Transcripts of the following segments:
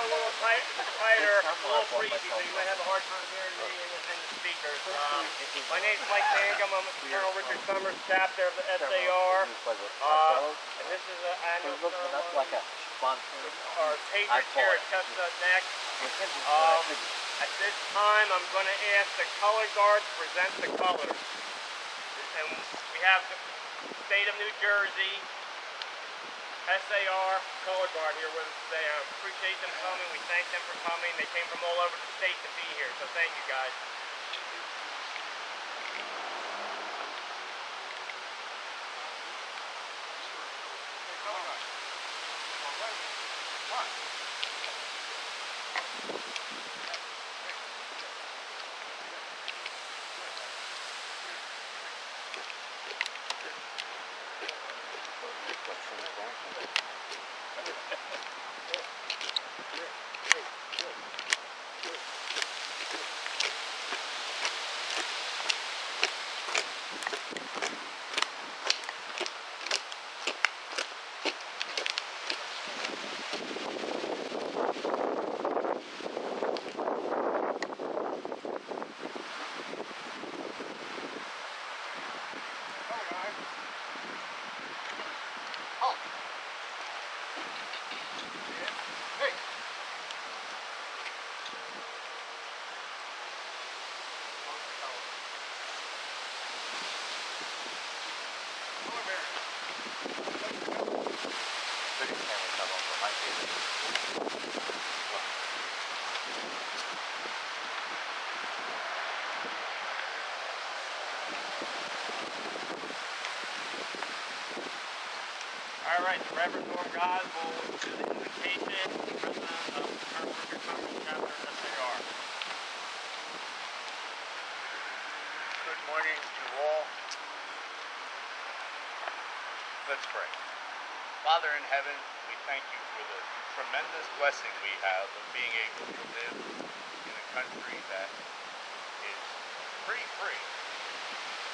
a little tighter, a little breezy, so you might have a hard time hearing me and the speakers. My name's Mike Mangum. I'm with Colonel Richard Summers, chapter of the SAR. And this is an annual ceremony. Our patriots here at Chestnut Neck. At this time, I'm going to ask the color guard to present the colors. And we have the state of New Jersey, SAR, color guard here with us today. I appreciate them coming. We thank them for coming. They came from all over the state to be here, so thank you guys. All right, the Reverend Norm God will do the invocation, President of Colonel Richard Summers, chapter of SAR. Good morning to all. Let's pray. Father in heaven, we thank you for the tremendous blessing we have of being able to live in a country that is pretty free.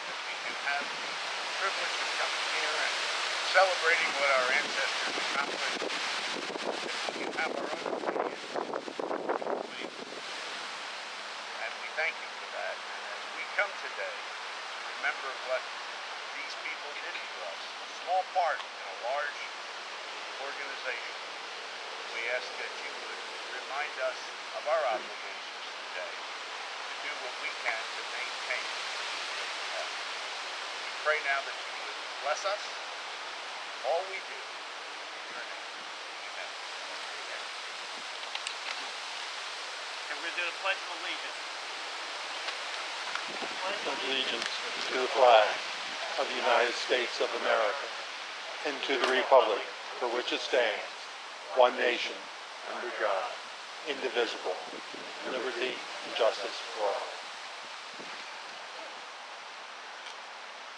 That we can have the privilege of coming here and celebrating what our ancestors accomplished. That we can have our own opinions. And we thank you for that. And as we come today to remember what these people did to us, a small part in a large organization, we ask that you would remind us of our obligations today to do what we can to maintain what we have. We pray now that you would bless us, all we do, in your name. Amen. Amen. And we're going to do the Pledge of Allegiance. Allegiance to the flag of the United States of America and to the republic for which it stands, one nation, under God, indivisible, liberty and justice for all.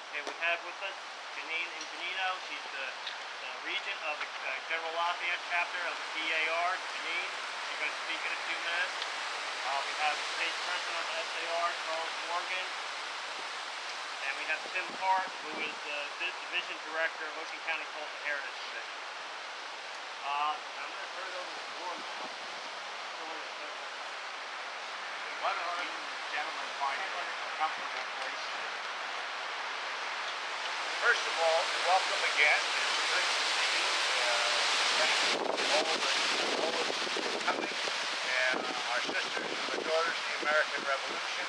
Okay, we have with us Janine Ingenito. She's the regent of the General Lafayette chapter of the DAR. Janine, she's going to speak in a few minutes. We have the state president of the SAR, Charles Morgan. And we have Tim Hart, who is the division director of Ocean County Cultural Heritage Commission. I'm going to turn it over to Norm now. Why don't you gentlemen find a comfortable place? First of all, welcome again. It's great to see you. Thank you all of you for coming. And our sisters and the daughters of the American Revolution.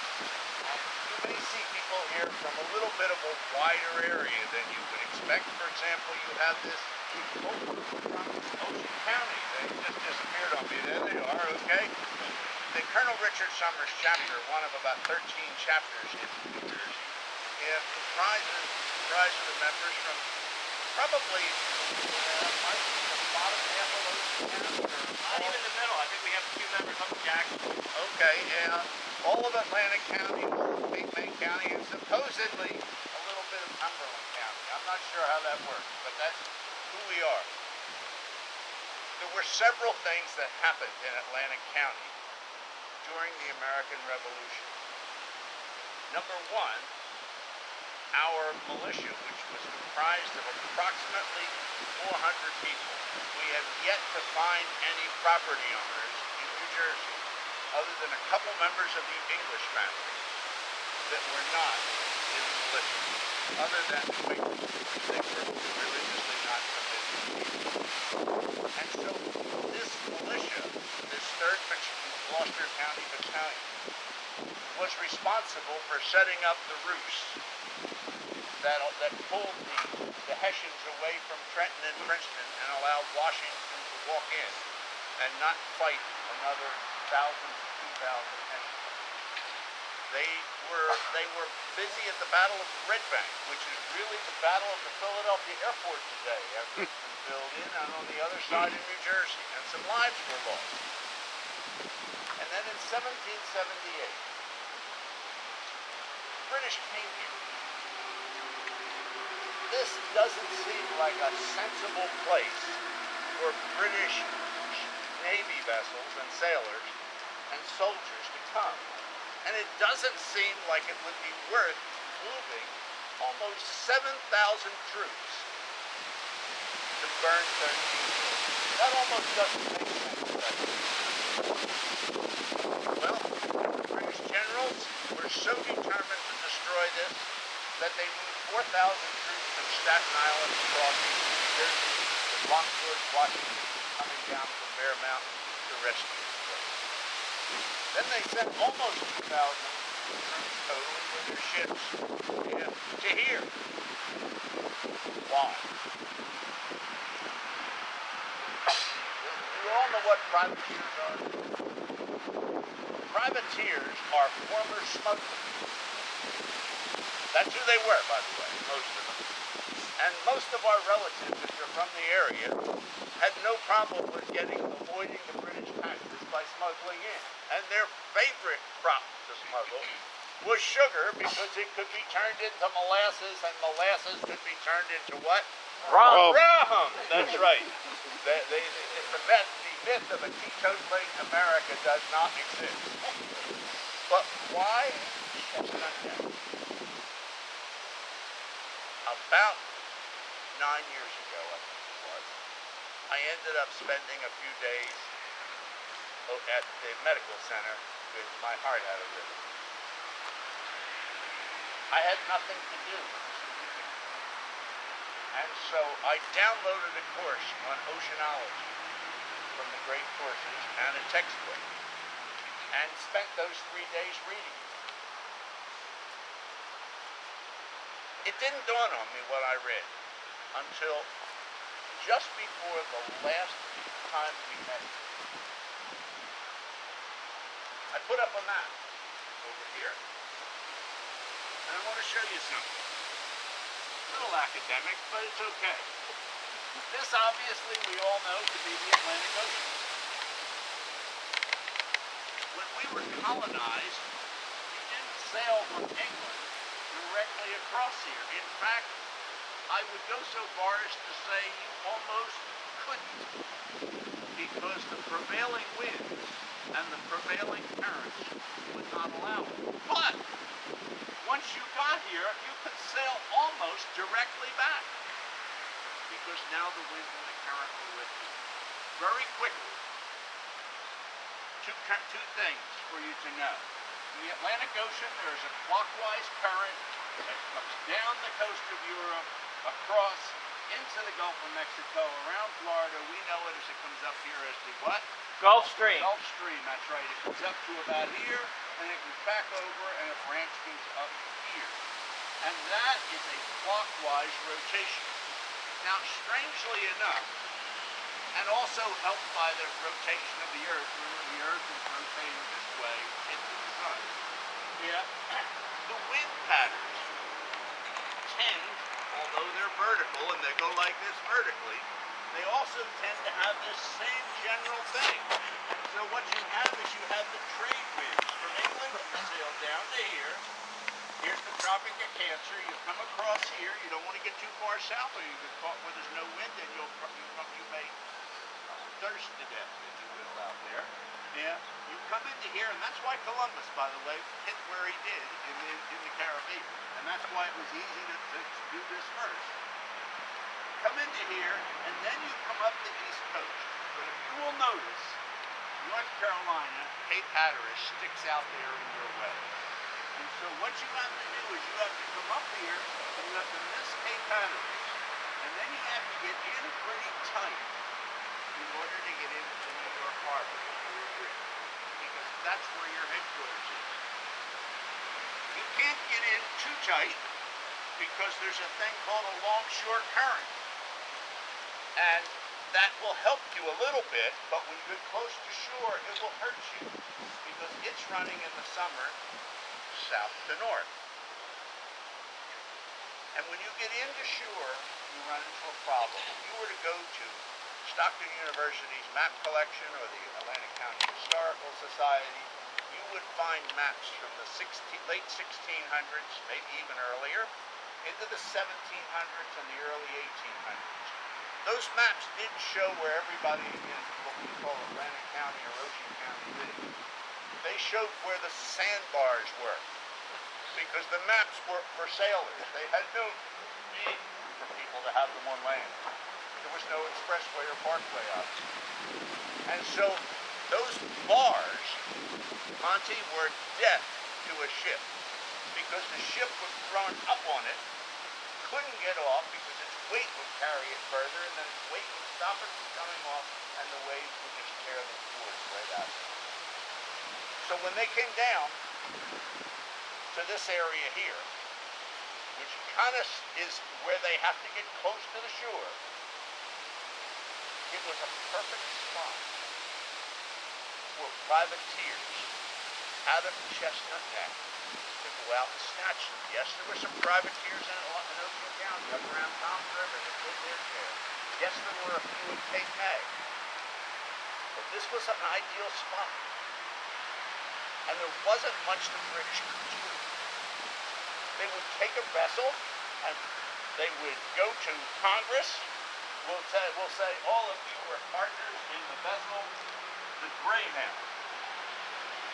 You may see people here from a little bit of a wider area than you would expect. For example, you have this from Ocean County. They just disappeared on me. There they are, okay? The Colonel Richard Summers chapter, one of about 13 chapters in New Jersey, comprises the members from probably might be the bottom half of Ocean County. Not even the middle. I think we have a few members up in Jackson. Okay, and all of Atlantic County, all of Big Bend County, and supposedly a little bit of Cumberland County. I'm not sure how that works, but that's who we are. There were several things that happened in Atlantic County during the American Revolution. Number one, our militia, which was comprised of approximately 400 people. We have yet to find any property owners in New Jersey, other than a couple members of the English family, that were not in the militia, other than they were religiously not committed. And so this militia, this 3rd Gloucester County Battalion, was responsible for setting up the ruse that pulled the Hessians away from Trenton and Princeton and allowed Washington to walk in and not fight another 1,000 to 2,000 Hessians. They were busy at the Battle of Red Bank, which is really the Battle of the Philadelphia Airport today, after it's been filled in, and on the other side in New Jersey, and some lives were lost. And then in 1778, British came here. This doesn't seem like a sensible place for British Navy vessels and sailors and soldiers to come. And it doesn't seem like it would be worth moving almost 7,000 troops to burn 13 ships. That almost doesn't make sense. Well, the British generals were so determined to destroy this that they moved 4,000 troops from Staten Island across New Jersey to Longford, Washington, coming down from Bear Mountain to rescue the place. Then they sent almost 2,000 troops total with their ships to here. Why? You all know what privateers are. Privateers are former smugglers. That's who they were, by the way, most of them. And most of our relatives, if you're from the area, had no problem with avoiding the British taxes by smuggling in. And their favorite crop to smuggle was sugar, because it could be turned into molasses, and molasses could be turned into what? Rum. Rum! That's right. The myth of a teetotaling America does not exist. But why Chestnut Neck? About 9 years ago, I think it was, I ended up spending a few days at the medical center with my heart out of rhythm. I had nothing to do. And so I downloaded a course on oceanology from the great courses and a textbook, and spent those 3 days reading it. It didn't dawn on me what I read until just before the last time we met. I put up a map over here, and I want to show you something. A little academic, but it's okay. This obviously we all know to be the Atlantic Ocean. When we were colonized, we didn't sail from England directly across here. In fact, I would go so far as to say you almost couldn't, because the prevailing winds and the prevailing currents would not allow it. But once you got here, you could sail almost directly back, because now the wind and the current were with you. Very quickly, two things for you to know. In the Atlantic Ocean, there's a clockwise current that comes down the coast of Europe, across into the Gulf of Mexico, around Florida. We know it as it comes up here as the what? Gulf Stream. Gulf Stream, that's right. It comes up to about here, and it goes back over, and a branch goes up here. And that is a clockwise rotation. Now, strangely enough, and also helped by the rotation of the Earth, remember the Earth is rotating this way into the sun. Yeah. The wind patterns tend, although they're vertical and they go like this vertically, they also tend to have this same general thing. So what you have is you have the trade winds. From England, you sail down to here. Here's the Tropic of Cancer. You come across here. You don't want to get too far south, or you get caught where there's no wind, and you may thirst to death, if you will, out there. Yeah. You come into here, and that's why Columbus, by the way, hit where he did in the Caribbean. And that's why it was easy to do this first. Come into here, and then you come up the East Coast. But if you will notice, North Carolina, Cape Hatteras sticks out there in your way. And so what you have to do is you have to come up here, and you have to miss Cape Hatteras, and then you have to get in pretty tight in order to get into the New York Harbor. Because that's where your headquarters is. You can't get in too tight because there's a thing called a longshore current. And that will help you a little bit, but when you get close to shore, it will hurt you because it's running in the summer south to north. And when you get into shore, you run into a problem. If you were to go to Stockton University's map collection or the Atlantic County Historical Society, you would find maps from the late 1600s, maybe even earlier, into the 1700s and the early 1800s. Those maps didn't show where everybody in what we call Atlantic County or Ocean County lived. They showed where the sandbars were, because the maps were for sailors. They had no need for people to have them on land. There was no expressway or parkway obviously. And so those bars, Monty, were death to a ship, because the ship was thrown up on it, couldn't get off because its weight would carry it further, and then its weight would stop it from coming off, and the waves would just tear the boards right out. So when they came down to this area here, which kind of is where they have to get close to the shore, it was a perfect spot for privateers out of Chestnut Neck to go out and snatch them. Yes, there were some privateers in Ocean County, up around Tom's River, that did their share. Yes, there were a few in Cape May. But this was an ideal spot. And there wasn't much the British could do. They would take a vessel, and they would go to Congress. We'll say all of you were partners in the vessel, the Greyhound.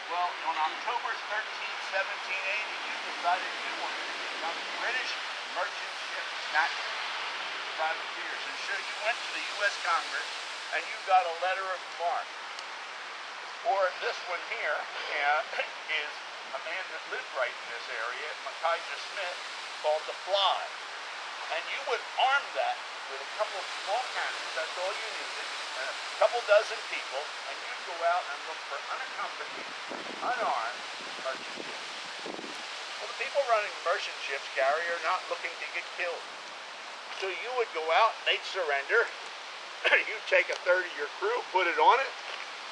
Well, on October 13, 1780, you decided you wanted to become British merchant ship snatchers, privateers. And so you went to the U.S. Congress, and you got a letter of marque. Or this one here is a man that lived right in this area, Micaiah Smith, called the Fly. And you would arm that with a couple of small cannons, that's all you needed, and a couple dozen people, and you'd go out and look for unaccompanied, unarmed merchant ships. Well, the people running merchant ships, Gary, are not looking to get killed. So you would go out, and they'd surrender. You'd take a third of your crew, put it on it,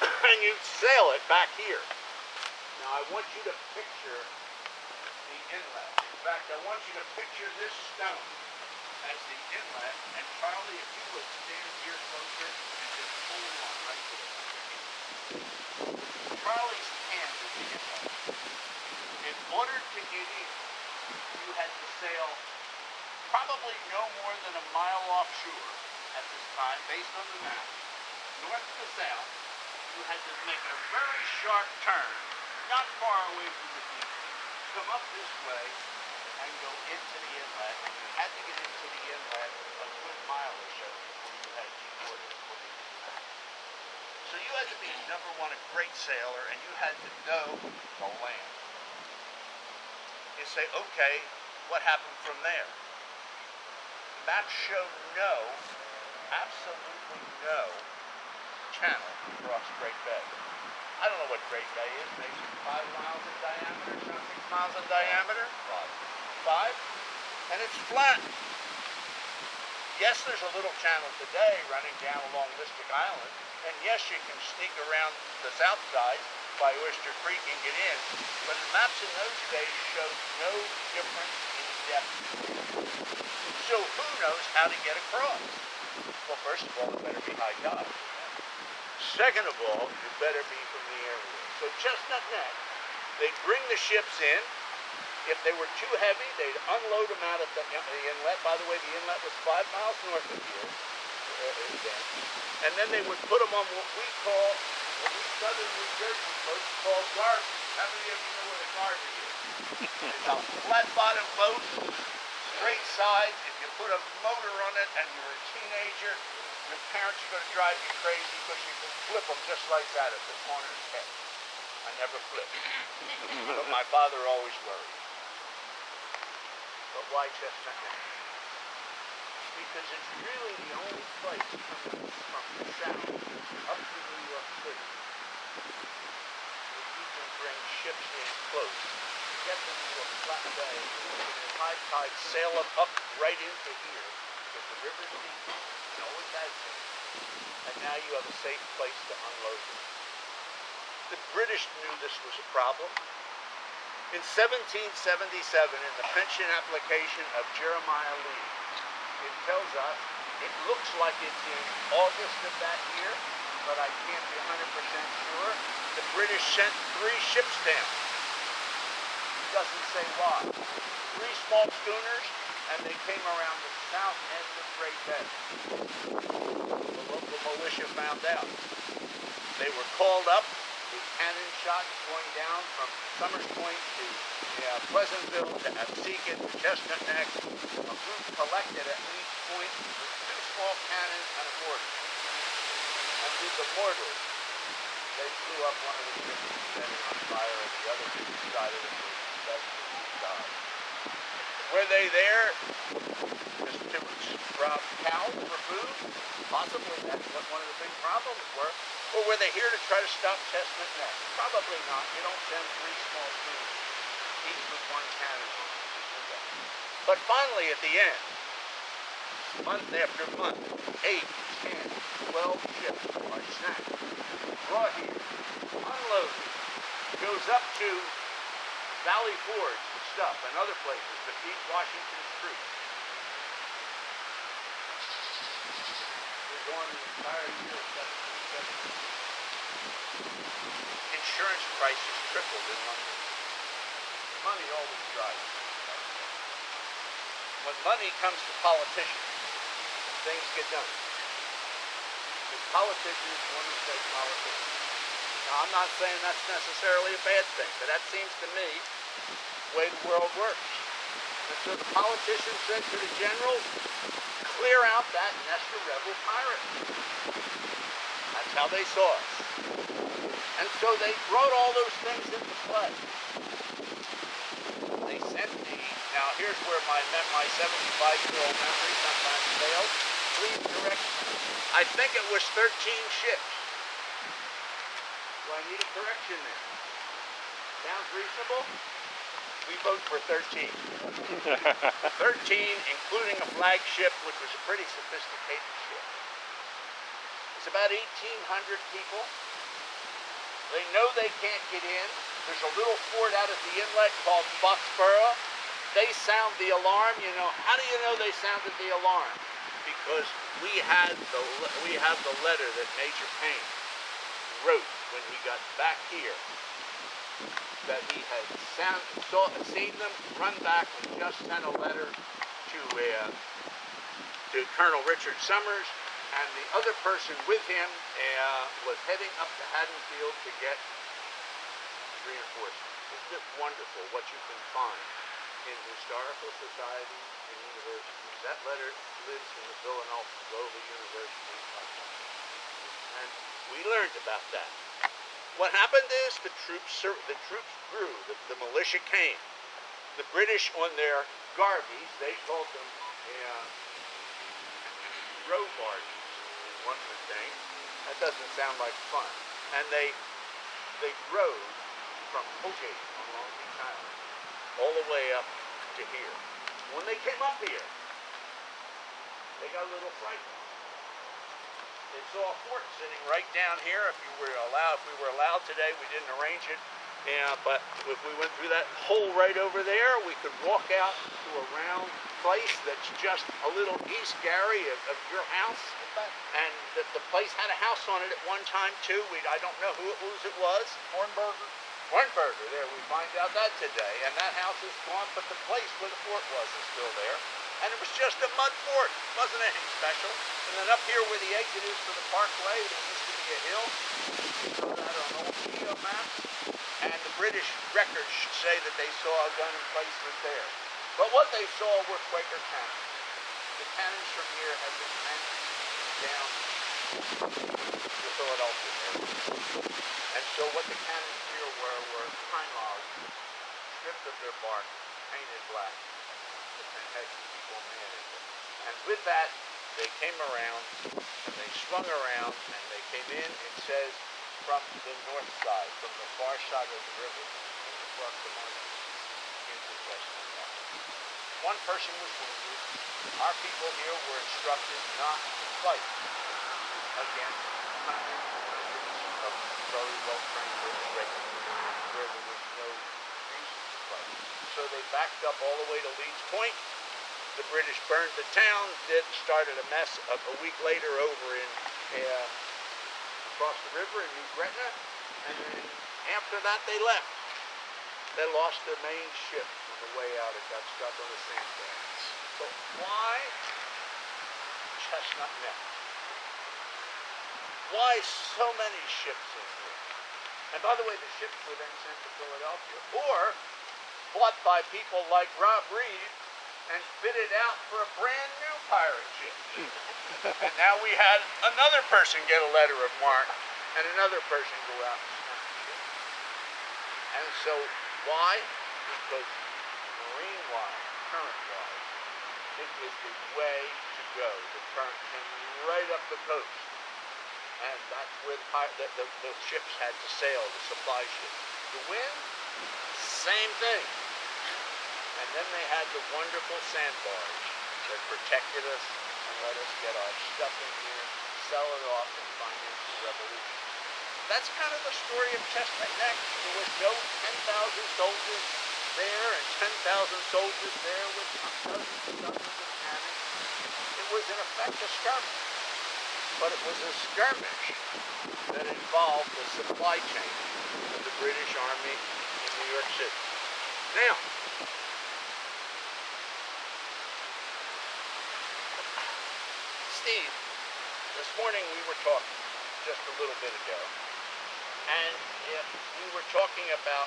and you'd sail it back here. Now, I want you to picture the inlet. In fact, I want you to picture this stone as the inlet, and Charlie, if you would stand here closer and just pull on right there. Charlie's hand is the inlet. In order to get in, you had to sail probably no more than a mile offshore at this time, based on the map, north to south. You had to make a very sharp turn, not far away from the beach, come up this way, and go into the inlet. And you had to get into the inlet a good mile or so before you had deep water to put into the map. So you had to be, number one, a great sailor, and you had to know the land. You say, okay, what happened from there? Maps show no, absolutely no, channel across Great Bay. I don't know what Great Bay is, maybe 5 miles in diameter, 6 miles in diameter? 5? And it's flat. Yes, there's a little channel today running down along Mystic Island, and yes, you can sneak around the south side by Oyster Creek and get in, but the maps in those days showed no difference in depth. So who knows how to get across? Well, first of all, it better be high tide. Second of all, you better be from the area. So Chestnut Neck, they'd bring the ships in. If they were too heavy, they'd unload them out at the inlet. By the way, the inlet was 5 miles north of here. And then they would put them on what we southern New Jersey folks call garbage. How many of you know what a garbage is? It's a flat bottom boat, straight sides. If you put a motor on it and you're a teenager, your parents are going to drive you crazy because you can flip them just like that at the corner's head. I never flipped. But my father always worried. But why Chestnut Neck? Because it's really the only place coming from the south up to New York City where you can bring ships in close, get them to a flat bay, and at high tide sail them up right into here because the river's deep and always has been. And now you have a safe place to unload them. The British knew this was a problem. In 1777, in the pension application of Jeremiah Lee, it tells us, it looks like it's in August of that year, but I can't be 100% sure. The British sent 3 ships down. It doesn't say why. 3 small schooners, and they came around the south end of Great Bay. The local militia found out. They were called up with cannon shots going down from Summers Point to Pleasantville to Absecon to Chestnut Neck. A group collected at each point with 2 small cannons and a mortar. And with the mortar, they blew up one of the ships setting on fire, and the other two decided it was best to die. Were they there just to rob cows for food? Possibly. That's what one of the big problems were. Or were they here to try to stop Chestnut Neck? Probably not. You don't send 3 small schooners, each with 1 cannon on it. But finally, at the end, month after month, 8, 10, 12 ships are snapped, brought here, unloaded, goes up to Valley Forge and stuff and other places to feed Washington's troops. We're going the entire year of 1770. Insurance prices tripled in London. Money always drives things. When money comes to politicians, things get done. Because politicians want to stay politicians. Now, I'm not saying that's necessarily a bad thing, but that seems to me the way the world works. And so the politicians said to the generals, clear out that nest of rebel pirates. That's how they saw us. And so they wrote all those things into play. They sent me, now here's where my 75-year-old memory sometimes fails. Please correct me. I think it was 13 ships. Do I need a correction there? Sounds reasonable? We vote for 13. 13, including a flagship, which was a pretty sophisticated ship. It's about 1,800 people. They know they can't get in. There's a little fort out at the inlet called Foxborough. They sound the alarm. You know, how do you know they sounded the alarm? Because we have the letter that Major Payne wrote when we got back here, that he had seen them, run back, and just sent a letter to Colonel Richard Summers, and the other person with him was heading up to Haddonfield to get reinforcements. Isn't it wonderful what you can find in historical societies and universities? That letter lives in the Villanova University archive. And we learned about that. What happened is the troops grew, the militia came. The British on their garbies, they called them row barges, one would think. That doesn't sound like fun. And they rowed from Hoogate on Long Beach Island all the way up to here. When they came up here, they got a little frightened. They saw a fort sitting right down here. If we were allowed today, we didn't arrange it. But if we went through that hole right over there, we could walk out to a round place that's just a little east, Gary, of your house. And the place had a house on it at one time too. I don't know who it was. Hornberger. There, we find out that today. And that house is gone, but the place where the fort was is still there. And it was just a mud fort. It wasn't anything special. And then up here where the exit is for the parkway, there used to be a hill. You know that on old geo maps. And the British records say that they saw a gun emplacement there. But what they saw were Quaker cannons. The cannons from here had been sent down to the Philadelphia area. And so what the cannons here were pine logs, stripped of their bark, painted black, and had people manning them. And with that, they came around, and they swung around, and they came in, it says, from the north side, from the far side of the river, and across the market into Chestnut. One person was wounded. Our people here were instructed not to fight against hundreds and hundreds of very well-trained British regulars where there was no reason to fight. So they backed up all the way to Leeds Point. The British burned the town, started a mess a week later over in across the river in New Gretna, and then after that they left. They lost their main ship on the way out. It got stuck on the sandbars. So why Chestnut Neck? Why so many ships in here? And by the way, the ships were then sent to Philadelphia, or bought by people like Rob Reed and fitted out for a brand new pirate ship. And now we had another person get a letter of marque and another person go out and stamp the ship. And so why? Because marine-wise, current-wise, it was the way to go. The current came right up the coast. And that's where the ships had to sail, the supply ships. The wind, same thing. And then they had the wonderful sandbars that protected us and let us get our stuff in here, sell it off, and finance the revolution. That's kind of the story of Chestnut Neck. There was no 10,000 soldiers there and 10,000 soldiers there with dozens and dozens of cannon. It was in effect a skirmish. But it was a skirmish that involved the supply chain of the British Army in New York City. Now, Steve, this morning we were talking just a little bit ago, and we were talking about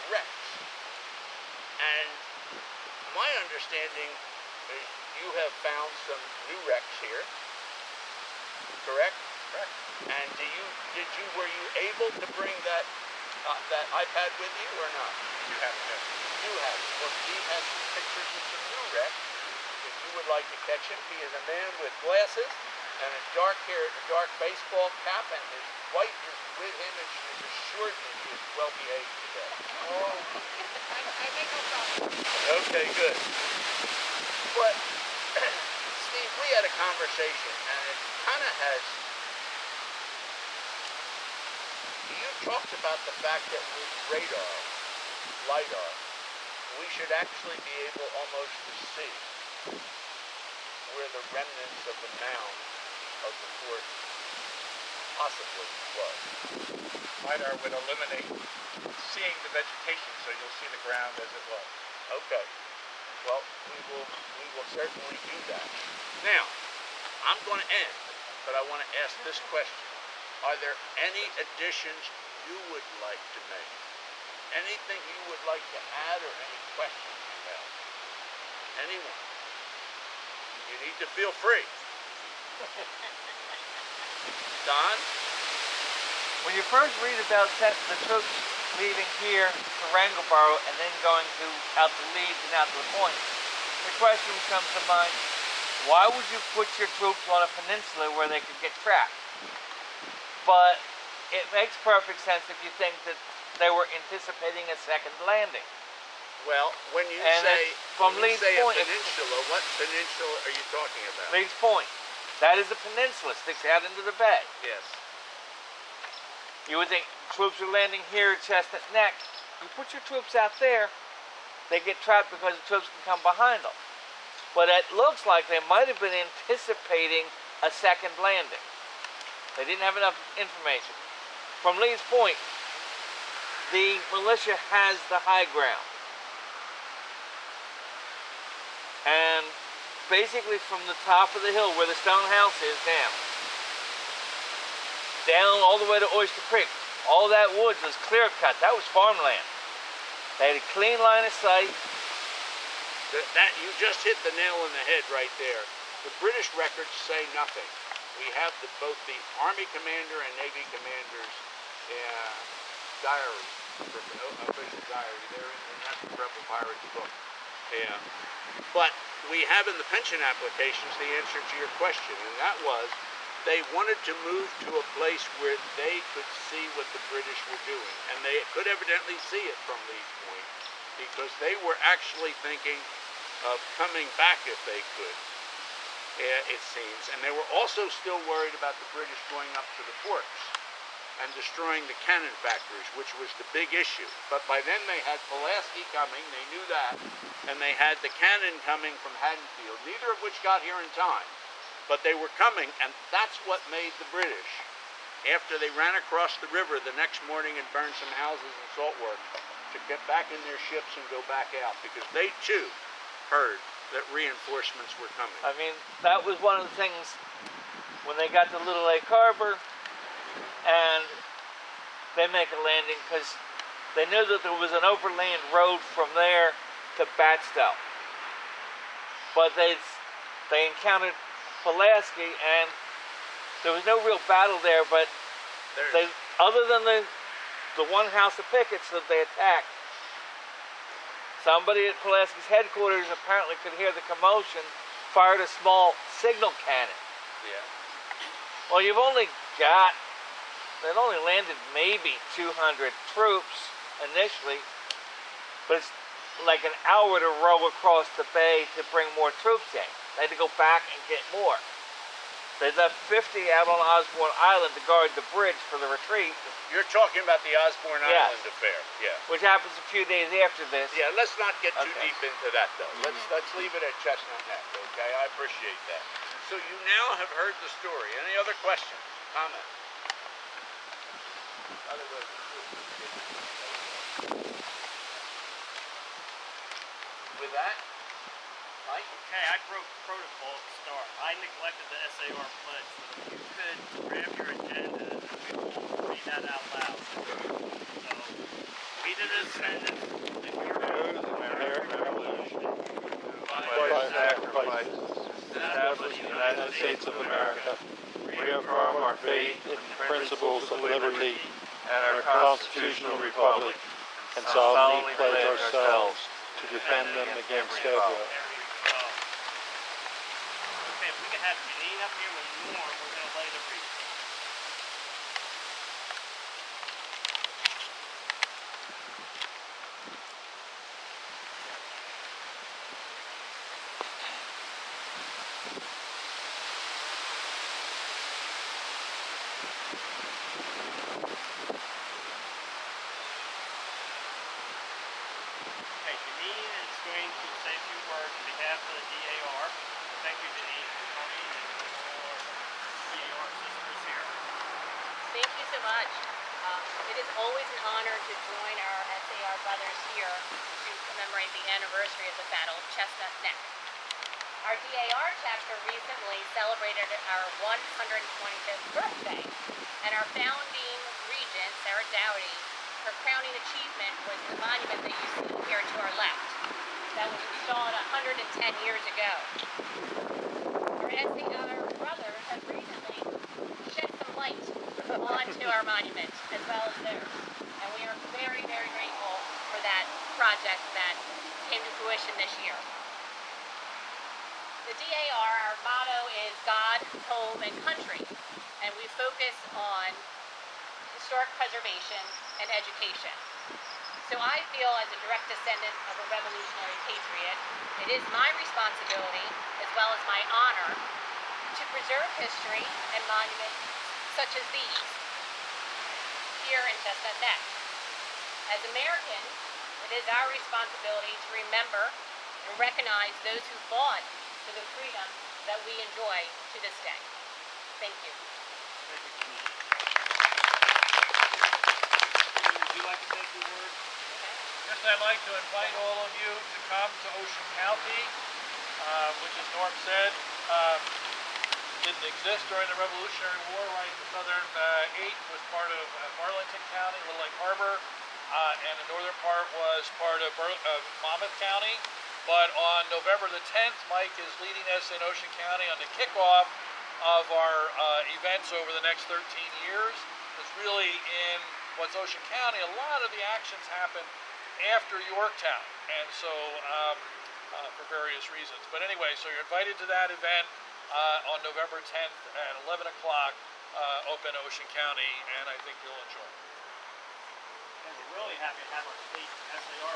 wrecks. And my understanding is you have found some new wrecks here. Correct? Correct. And were you able to bring that iPad with you or not? You have it, yes. You have it. Well, Steve has some pictures of some new wrecks. If you would like to catch him, he is a man with glasses and a dark baseball cap, and his wife is with him, and she is assured that he is well behaved today. Oh, I make no problem. Okay, good. But Steve, we had a conversation, and it kind of has. You talked about the fact that with radar, LiDAR, we should actually be able almost to see where the remnants of the mound of the fort possibly was. LiDAR would eliminate seeing the vegetation, so you'll see the ground as it was. Okay. Well, we will certainly do that. Now, I'm going to end, but I want to ask this question. Are there any additions you would like to make? Anything you would like to add or any questions you have? Anyone? You need to feel free. Don? When you first read about the troops leaving here to Wrangleboro and then going out to Leeds and out to the Point, the question comes to mind, why would you put your troops on a peninsula where they could get trapped? But it makes perfect sense if you think that they were anticipating a second landing. Well, when you And say, from when you Leeds say a Point, peninsula, what peninsula are you talking about? Leeds Point. That is a peninsula, sticks out into the bay. Yes. You would think troops are landing here at Chestnut Neck. You put your troops out there, they get trapped because the troops can come behind them. But it looks like they might have been anticipating a second landing. They didn't have enough information. From Leeds Point, the militia has the high ground. And basically from the top of the hill where the stone house is down all the way to Oyster Creek, All that woods was clear cut. That was farmland. They had a clean line of sight. That you just hit the nail on the head right there. The British records say nothing. We have both the Army commander and Navy commander's diary, official diary. They're in that Rebel Pirates book. Yeah. But we have in the pension applications the answer to your question, and that was they wanted to move to a place where they could see what the British were doing, and they could evidently see it from Lee's Point, because they were actually thinking of coming back if they could, it seems, and they were also still worried about the British going up to the forts and destroying the cannon factories, which was the big issue. But by then they had Pulaski coming, they knew that, and they had the cannon coming from Haddonfield, neither of which got here in time. But they were coming, and that's what made the British, after they ran across the river the next morning and burned some houses and salt works, to get back in their ships and go back out, because they too heard that reinforcements were coming. I mean, that was one of the things when they got to Little Lake Harbor, and they make a landing because they knew that there was an overland road from there to Batstow. But they encountered Pulaski, and there was no real battle there, but they, other than the one house of pickets that they attacked, somebody at Pulaski's headquarters apparently could hear the commotion, fired a small signal cannon. Yeah. Well, they'd only landed maybe 200 troops initially, but it's like an hour to row across the bay to bring more troops in. They had to go back and get more. They left 50 out on Osborne Island to guard the bridge for the retreat. You're talking about the Osborne Island affair, yeah. Which happens a few days after this. Yeah, let's not get too deep into that, though. Let's leave it at Chestnut Neck, okay? I appreciate that. So you now have heard the story. Any other questions, comments? With that, Mike? Okay, I broke protocol at the start. I neglected the SAR pledge, so if you could grab your agenda and we will read that out loud. So, we the descendants of the heroes of American Revolution, By sacrifices, establish the United States of America, reaffirm our faith in the principles of liberty and our constitutional republic, and solemnly pledge ourselves to defend them against evil. There we go. Okay, if we can have Janine up here with Norm, we're going to lay the wreath. Okay, Janine is going to say a few words on behalf of the DAR. Thank you, Janine, for coming and for DAR sisters here. Thank you so much. It is always an honor to join our SAR brothers here to commemorate the anniversary of the Battle of Chestnut Neck. Our DAR chapter recently celebrated our 125th birthday, and our founding regent, Sarah Dowdy, her crowning achievement was the monument that you see here to our left. That was installed 110 years ago. Our SAR brothers have recently shed some light onto our monument as well as theirs. And we are very, very grateful for that project that came to fruition this year. The DAR, our motto is God, Home, and Country. And we focus on historic preservation and education. So I feel, as a direct descendant of a revolutionary patriot, it is my responsibility, as well as my honor, to preserve history and monuments such as these here in Chestnut Neck. As Americans, it is our responsibility to remember and recognize those who fought for the freedom that we enjoy to this day. Thank you. Thank you, Janine. Would you like to say a few words? Yes, I'd like to invite all of you to come to Ocean County, which, as Norm said, didn't exist during the Revolutionary War, right? The southern 8 was part of Arlington County, Little Lake Harbor, and the northern part was part of Monmouth County. But on November the 10th, Mike is leading us in Ocean County on the kickoff of our events over the next 13 years. It's really in what's Ocean County. A lot of the actions happen after Yorktown, and so for various reasons. But anyway, so you're invited to that event on November 10th at 11 o'clock, open Ocean County, and I think you'll enjoy it. And we're really happy to have our state SAR.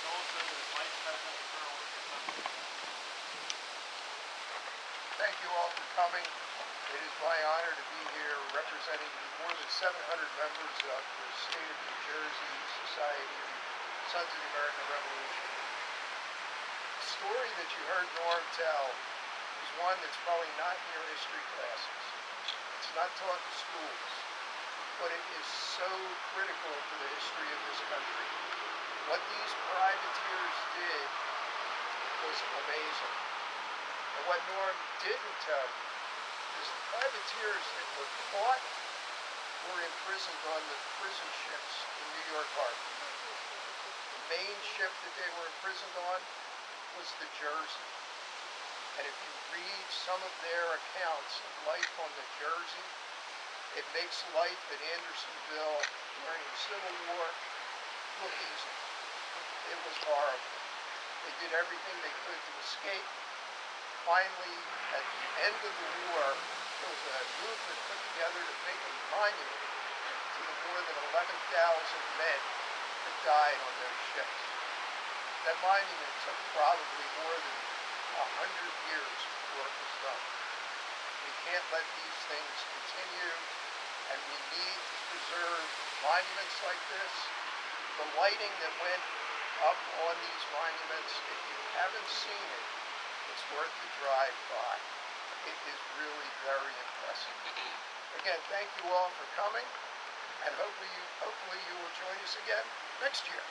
Also, the Vice President, Colonel Richard Summers. Thank you all for coming. It is my honor to be here representing more than 700 members of the State of New Jersey Society of Sons of the American Revolution. The story that you heard Norm tell is one that's probably not in your history classes. It's not taught in schools, but it is so critical to the history of this country. What these privateers did was amazing. And what Norm didn't tell you is the privateers that were caught were imprisoned on the prison ships in New York Harbor. The main ship that they were imprisoned on was the Jersey. And if you read some of their accounts of life on the Jersey, it makes life at Andersonville during the Civil War look easy. It was horrible. They did everything they could to escape. Finally, at the end of the war, there was a movement put together to make a monument to the more than 11,000 men that died on those ships. That monument took probably more than 100 years before it was done. We can't let these things continue, and we need to preserve monuments like this. The lighting that went up on these monuments, if you haven't seen it, it's worth the drive by. It is really very impressive. Again, thank you all for coming, and hopefully you will join us again next year.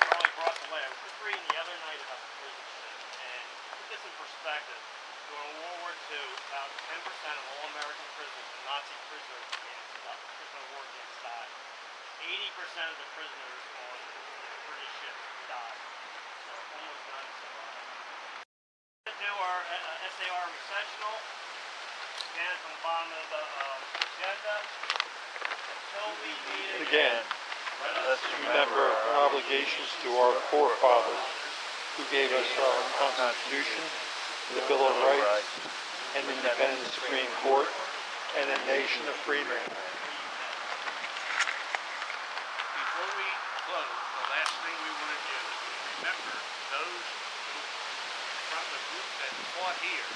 Probably brought to light. I was just reading the other night about the prison ship, and to put this in perspective, during World War II, about 10% of all American prisoners and Nazi prisoners prisoner of war camps died. 80% of the prisoners on the British ships died. So almost none survived. We're going to do our SAR recessional. Again, it's on the bottom of the agenda. Until we meet Again, let's remember our obligations to our forefathers who gave us our Constitution, the Bill of Rights, an independent Supreme Court, and a nation of free men. Before we close, the last thing we want to do is remember those who, from the group that fought here,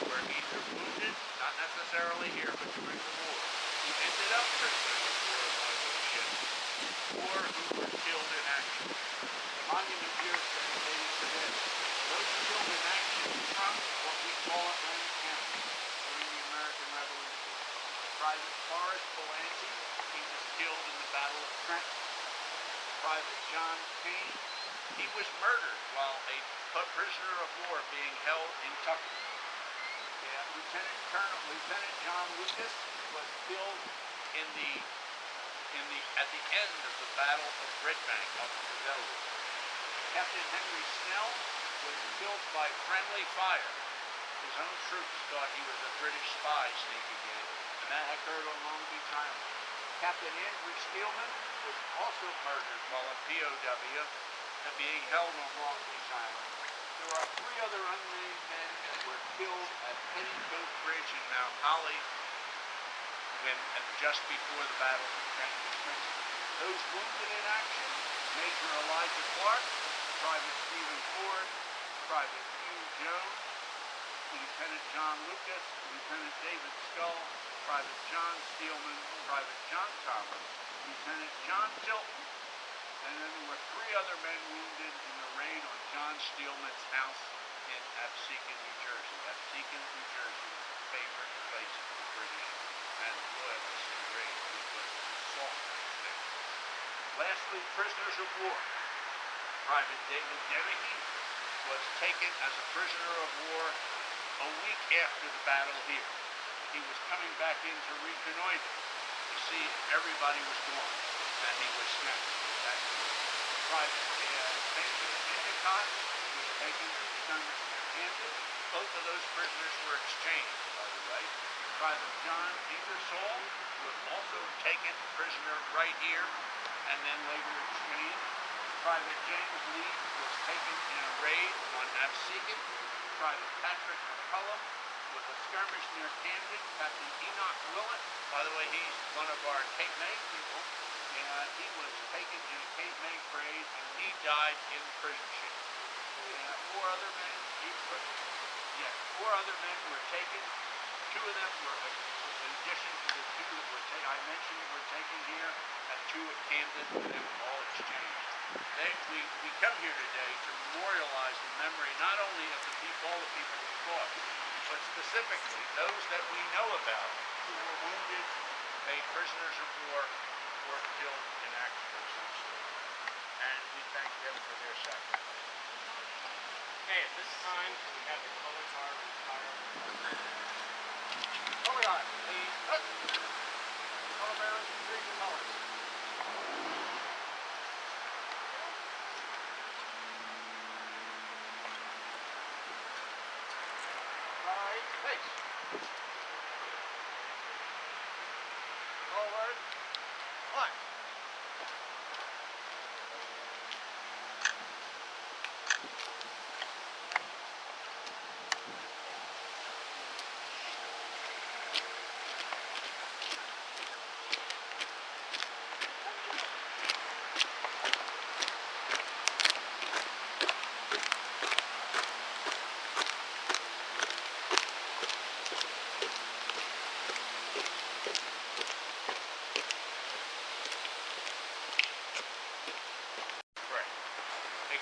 were either wounded, not necessarily here, but during the war, who ended up prisoners of war on one of those ships, or who were killed in action. The monument here is dedicated to them. Those killed in action from what we call Atlantic County during the American Revolution. Private Forrest Belanti, he was killed in the Battle of Trenton. Private John Payne, he was murdered while a prisoner of war being held in Tucker. Lieutenant John Lucas was killed at the end of the Battle of Red Bank up in the Delaware. Captain Henry Snell was killed by friendly fire. His own troops thought he was a British spy sneaking in, and that occurred on Long Beach Island. Captain Andrew Steelman was also murdered while a POW and being held on Long Beach Island. There are 3 other unnamed men that were killed at Petticoat Bridge in Mount Holly just before the Battle of Trenton and Princeton. Those wounded in action, Major Elijah Clark, Private Stephen Ford, Private Hugh Jones, Lieutenant John Lucas, Lieutenant David Scull, Private John Steelman, Private John Thomas, Lieutenant John Tilton, and then there were 3 other men wounded in the raid on John Steelman's house in Absecon, New Jersey. Absecon, New Jersey was a favorite place for the British and loyalists to raid because of the salt that was there. Lastly, prisoners of war. Private David Dennehy was taken as a prisoner of war a week after the battle here. He was coming back in to reconnoiter to see if everybody was gone, and he was snatched. That Private Benjamin Endicott was taken to skirmish near Kansas. Both of those prisoners were exchanged, by the way. Private John Ingersoll was also taken prisoner right here, and then later exchanged. Private James Lee was taken in a raid on Absecon. Private Patrick McCullum was a skirmish near Camden. Captain Enoch Willett, by the way, he's one of our Cape May people, and he was taken in a Cape May raid, and he died in prison ship. Four other men were taken. Two of them were, in addition to the two that were I mentioned were taken here, and two at Camden, and they were all exchanged. We come here today to memorialize the memory not only of all the people we fought, but specifically those that we know about who were wounded, made prisoners of war, or killed in action of some sort. And we thank them for their sacrifice. Okay, at this time, we have the color guard retire. Color guard, please. Color bearers, retrieve the colors. Right, face. Forward. One.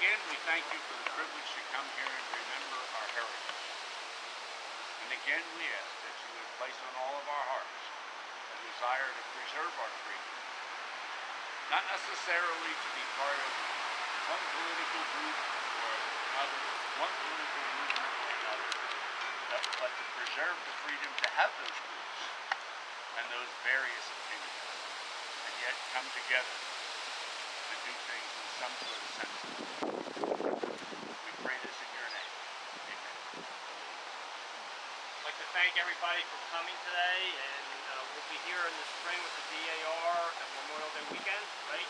Again, we thank you for the privilege to come here and remember our heritage. And again, we ask that you would place on all of our hearts a desire to preserve our freedom, not necessarily to be part of one political group or another, one political movement or another, but to preserve the freedom to have those groups and those various opinions, and yet come together and do things in some sort of sense. We pray this in your name. Amen. I'd like to thank everybody for coming today, and we'll be here in the spring with the DAR and Memorial Day weekend, right?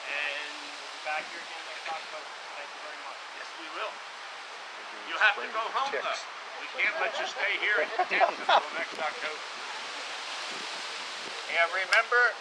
And we'll be back here again next October. Thank you very much. Yes, we will. You have to go home, though. We can't let you stay here in the tent until next October. And remember,